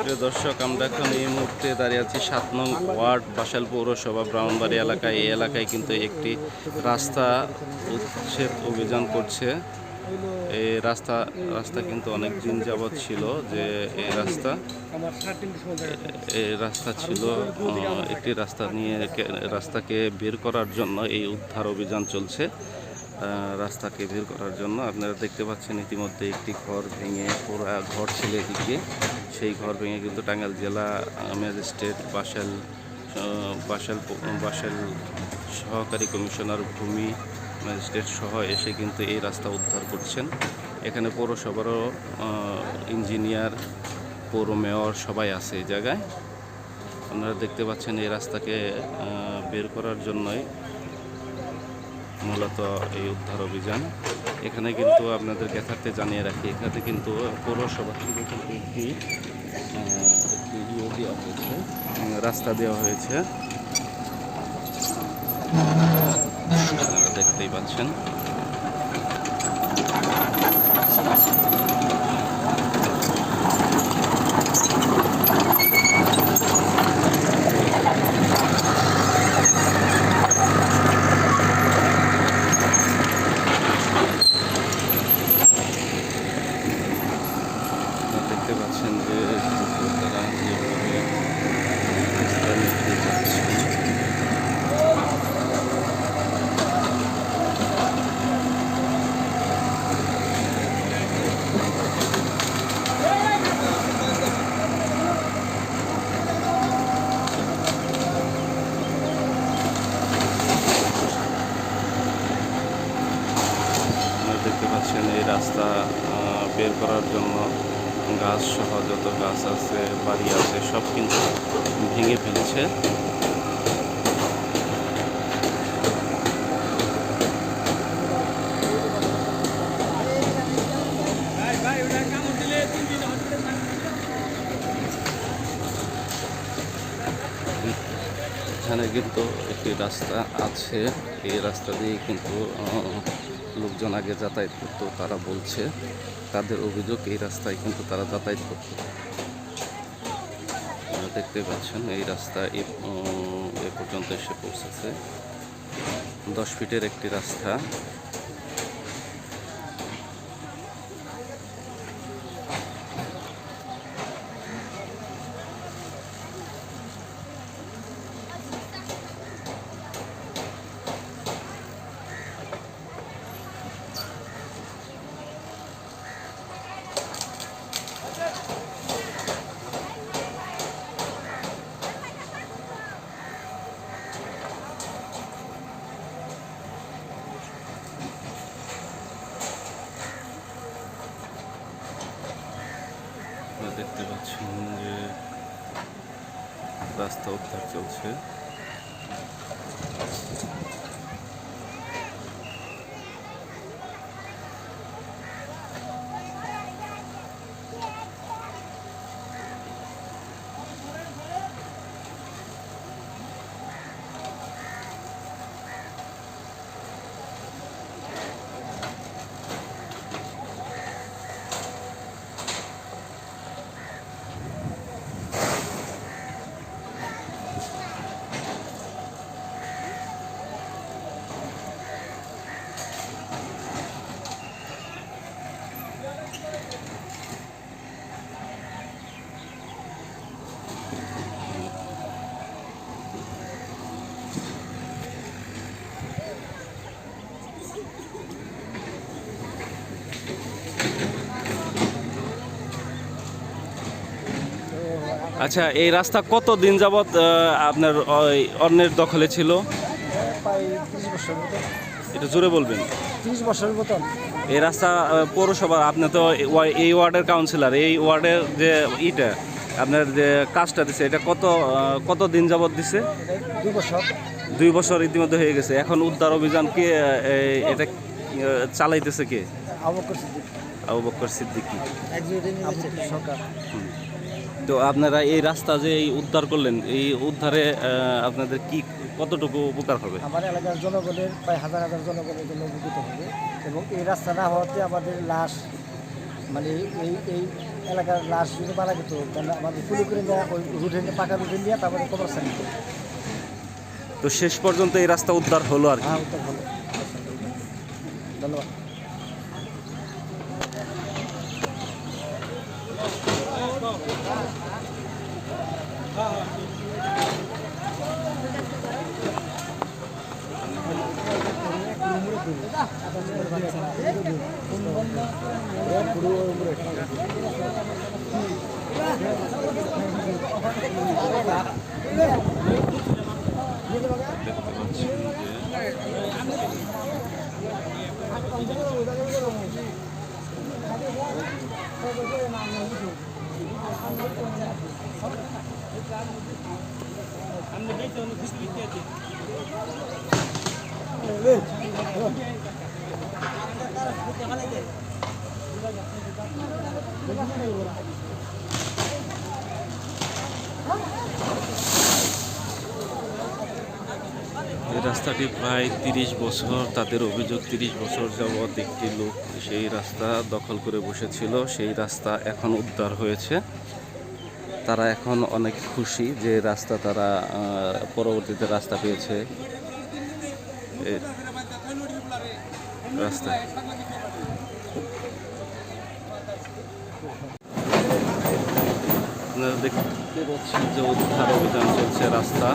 প্রিয় দর্শক, আমরা এখন এই মুহূর্তে দাঁড়িয়ে আছি ৭ নং ওয়ার্ড বাসাইল পৌরসভা ব্রাহ্মণবাড়ি এলাকায়। এই এলাকায় কিন্তু একটি রাস্তা উচ্ছেদ অভিযান করছে। এই রাস্তা কিন্তু অনেক দিন যাবৎ ছিল যে এই রাস্তা ছিল একটি রাস্তাকে বের করার জন্য এই উদ্ধার অভিযান চলছে। রাস্তাকে বের করার জন্য আপনারা দেখতে পাচ্ছেন ইতিমধ্যে একটি ঘর ভেঙে, পুরা ঘর ছিল এদিকে, সেই ঘর ভেঙে কিন্তু টাঙ্গাইল জেলা ম্যাজিস্ট্রেট বাসাইল সহকারী কমিশনার ভূমি ম্যাজিস্ট্রেট সহ এসে কিন্তু এই রাস্তা উদ্ধার করছেন। এখানে পৌরসভারও ইঞ্জিনিয়ার, পৌর মেয়র সবাই আছে এই জায়গায়। আপনারা দেখতে পাচ্ছেন এই রাস্তাকে বের করার জন্যই মূলত এই উদ্ধার অভিযান। এখানে কিন্তু আপনাদের যথার্থে জানিয়ে রাখি, এখানে কিন্তু পৌরসভা থেকে কিন্তু একটি দেওয়া হয়েছে, রাস্তা দেওয়া হয়েছে, আপনারা দেখতেই পাচ্ছেন। দেখতে পাচ্ছেন যে তারা যেভাবে রাস্তা নিয়ে যাচ্ছে। দেখতে পাচ্ছেন এই রাস্তা বের করার জন্য গাছ সহ যত গাছ আছে, বাড়ি আছে, সব কিন্তু ভেঙে ফেলেছে। এখানে কিন্তু একটি রাস্তা আছে, এই রাস্তা দিয়ে কিন্তু লোকজন আগে যাতায়াত করতো, তারা বলছে, তাদের অভিযোগ এই রাস্তায় কিন্তু তারা যাতায়াত করতো। দেখতে পাচ্ছেন এই রাস্তা এ পর্যন্ত এসে পৌঁছেছে। 10 ফিটের একটি রাস্তা। দেখতে পাচ্ছেন যে রাস্তা উদ্ধার চলছে। আচ্ছা, এই রাস্তা কত দিন যাবৎ আপনার অন্যের দখলে ছিল? প্রায় 30 বছর মতো। এটা জোরে বলবেন। 30 বছরের মতন। এই রাস্তা পৌরসভা, আপনি তো এই ওয়ার্ডের কাউন্সিলর, এই ওয়ার্ডের যে আপনার যে কাজটা দিছে, এটা কত দিন যাবৎ দিছে? 2 বছর। 2 বছর ইতিমধ্যে হয়ে গেছে। এখন উদ্ধার অভিযান কে এটা চালাইতেছে কে? আবু বকর সিদ্দিকী। সরকার। তো আপনারা এই রাস্তা যে এই উদ্ধার করলেন, এই উদ্ধারে আপনাদের কতটুকু উপকার হবে? আমার এলাকার জনগণের প্রায় হাজার হাজার জনগণের জন্য উপকৃত হবে, এবং এই রাস্তা না হওয়াতে আমাদের লাশ, মানে এই এলাকার লাশ যদি মারা যেত তাহলে আমাদের পুলি করে দেওয়া ওই রুটে নিয়ে পাকা রুটে নিয়ে তারপরে কবরস্থান নিত। তো শেষ পর্যন্ত এই রাস্তা উদ্ধার হলো আর কি। হ্যাঁ উত্তর ভালো। ধন্যবাদ। দেখতে পাচ্ছেন যে এই রাস্তাটি প্রায় 30 বছর, তাদের অভিযোগ 30 বছর যাবৎ একটি লোক সেই রাস্তা দখল করে বসেছিল। সেই রাস্তা এখন উদ্ধার হয়েছে। তারা এখন অনেক খুশি যে রাস্তা তারা পরবর্তীতে রাস্তা পেয়েছে। এই রাস্তায় আপনারা দেখতে পাচ্ছেন যে উদ্ধার অভিযান চলছে রাস্তা।